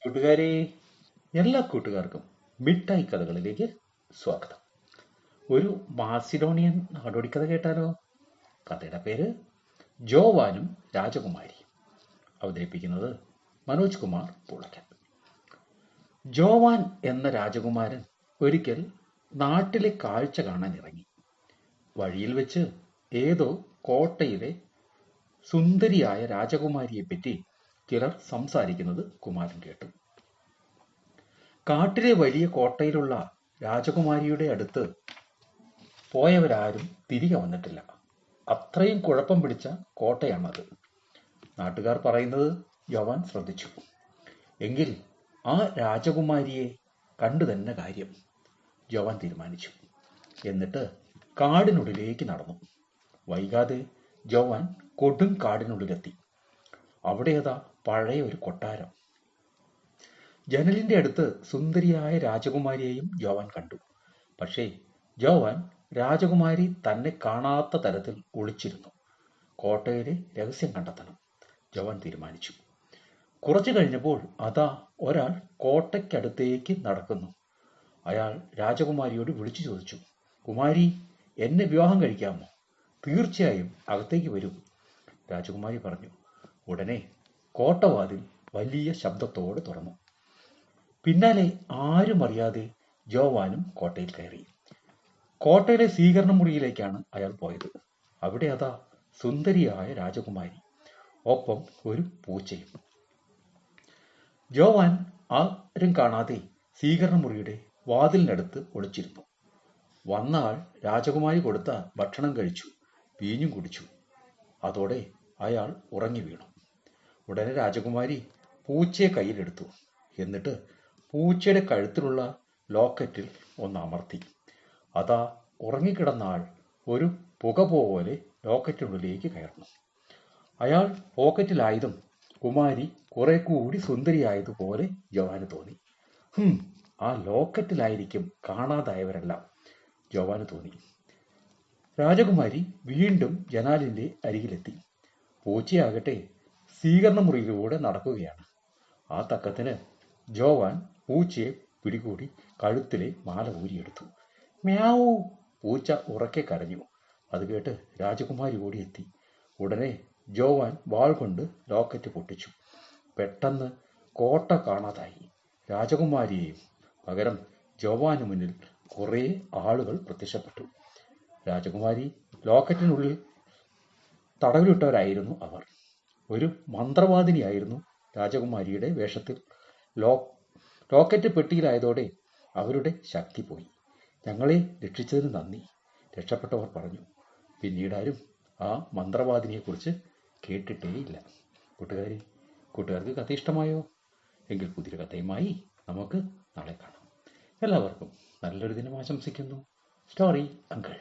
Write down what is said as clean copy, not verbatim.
കൂട്ടുകാരെ, എല്ലാ കൂട്ടുകാർക്കും മിഠായി കഥകളിലേക്ക് സ്വാഗതം. ഒരു മാസിഡോണിയൻ നാടോടി കഥ കേട്ടാലോ? കഥയുടെ പേര് ജോവാനും രാജകുമാരിയും. അവതരിപ്പിക്കുന്നത് മനോജ് കുമാർ പൂളയ്ക്കൽ. ജോവാൻ എന്ന രാജകുമാരൻ ഒരിക്കൽ നാട്ടിലെ കാഴ്ച കാണാൻ ഇറങ്ങി. വഴിയിൽ വെച്ച് ഏതോ കോട്ടയിലെ സുന്ദരിയായ രാജകുമാരിയെപ്പറ്റി ചിലർ സംസാരിക്കുന്നത് കുമാരൻ കേട്ടു. കാട്ടിലെ വലിയ കോട്ടയിലുള്ള രാജകുമാരിയുടെ അടുത്ത് പോയവരാരും തിരികെ വന്നിട്ടില്ല. അത്രയും കുഴപ്പം പിടിച്ച കോട്ടയാണത്. നാട്ടുകാർ പറയുന്നത് ജോവാൻ ശ്രദ്ധിച്ചു. എങ്കിൽ ആ രാജകുമാരിയെ കണ്ടു തന്നെ കാര്യം, ജോവാൻ തീരുമാനിച്ചു. എന്നിട്ട് കാടിനുള്ളിലേക്ക് നടന്നു. വൈകാതെ ജോവാൻ കൊടും കാടിനുള്ളിലെത്തി. അവിടെയതാ പഴയ ഒരു കൊട്ടാരം. ജനലിന്റെ അടുത്ത് സുന്ദരിയായ രാജകുമാരിയെയും ജോവാൻ കണ്ടു. പക്ഷേ ജോവാൻ രാജകുമാരി തന്നെ കാണാത്ത തരത്തിൽ ഒളിച്ചിരുന്നു. കോട്ടയിലെ രഹസ്യം കണ്ടെത്തണം, ജോവാൻ തീരുമാനിച്ചു. കുറച്ചു കഴിഞ്ഞപ്പോൾ അതാ ഒരാൾ കോട്ടയ്ക്കടുത്തേക്ക് നടക്കുന്നു. അയാൾ രാജകുമാരിയോട് വിളിച്ചു ചോദിച്ചു, കുമാരി, എന്നെ വിവാഹം കഴിക്കാമോ? തീർച്ചയായും, അകത്തേക്ക് വരൂ, രാജകുമാരി പറഞ്ഞു. ഉടനെ കോട്ടവാതിൽ വലിയ ശബ്ദത്തോടെ തുറന്നു. പിന്നാലെ ആരും അറിയാതെ ജോവാനും കോട്ടയിൽ കയറി. കോട്ടയിലെ സ്വീകരണ മുറിയിലേക്കാണ് അയാൾ പോയത്. അവിടെ അതാ സുന്ദരിയായ രാജകുമാരി, ഒപ്പം ഒരു പൂച്ചയും. ജോവാൻ ആരും കാണാതെ സ്വീകരണ മുറിയുടെ വാതിലിനടുത്ത് ഒളിച്ചിരുന്നു. വന്ന ആൾ രാജകുമാരി കൊടുത്ത ഭക്ഷണം കഴിച്ചു, വീഞ്ഞും കുടിച്ചു. അതോടെ അയാൾ ഉറങ്ങി വീണു. ഉടനെ രാജകുമാരി പൂച്ചയെ കയ്യിലെടുത്തു. എന്നിട്ട് പൂച്ചയുടെ കഴുത്തിലുള്ള ലോക്കറ്റിൽ ഒന്ന് അമർത്തി. അതാ ഉറങ്ങിക്കിടന്ന ആൾ ഒരു പുക പോലെ ലോക്കറ്റിനുള്ളിലേക്ക് കയറുന്നു. അയാൾ പോക്കറ്റിലായതും കുമാരി കുറെ കൂടി സുന്ദരിയായതുപോലെ ജോവാന് തോന്നി. ആ ലോക്കറ്റിലായിരിക്കും കാണാതായവരെല്ലാം, ജോവാന് തോന്നി. രാജകുമാരി വീണ്ടും ജനാലിന്റെ അരികിലെത്തി. പൂച്ചയാകട്ടെ സ്വീകരണ മുറിയിലൂടെ നടക്കുകയാണ്. ആ തക്കത്തിന് ജോവാൻ പൂച്ചയെ പിടികൂടി കഴുത്തിലെ മാല ഊരിയെടുത്തു. മ്യാവൂ, പൂച്ച ഉറക്കെ കരഞ്ഞു. അത് കേട്ട് രാജകുമാരി ഓടിയെത്തി. ഉടനെ ജോവാൻ വാൾ കൊണ്ട് ലോക്കറ്റ് പൊട്ടിച്ചു. പെട്ടെന്ന് കോട്ട കാണാതായി. രാജകുമാരിയെയും. പകരം ജോവാന് മുന്നിൽ കുറെ ആളുകൾ പ്രത്യക്ഷപ്പെട്ടു. രാജകുമാരി ലോക്കറ്റിനുള്ളിൽ തടവിലിട്ടവരായിരുന്നു അവർ. ഒരു മന്ത്രവാദിനിയായിരുന്നു രാജകുമാരിയുടെ വേഷത്തിൽ. ലോക്കറ്റ് പെട്ടിയിലായതോടെ അവരുടെ ശക്തി പോയി. ഞങ്ങളെ രക്ഷിച്ചതിന് നന്ദി, രക്ഷപ്പെട്ടവർ പറഞ്ഞു. പിന്നീടാരും ആ മന്ത്രവാദിനിയെക്കുറിച്ച് കേട്ടിട്ടേയില്ല. കൂട്ടുകാർക്ക് കഥ ഇഷ്ടമായോ? എങ്കിൽ പുതിയൊരു കഥയുമായി നമുക്ക് നാളെ കാണാം. എല്ലാവർക്കും നല്ലൊരു ദിനം ആശംസിക്കുന്നു. Story uncle.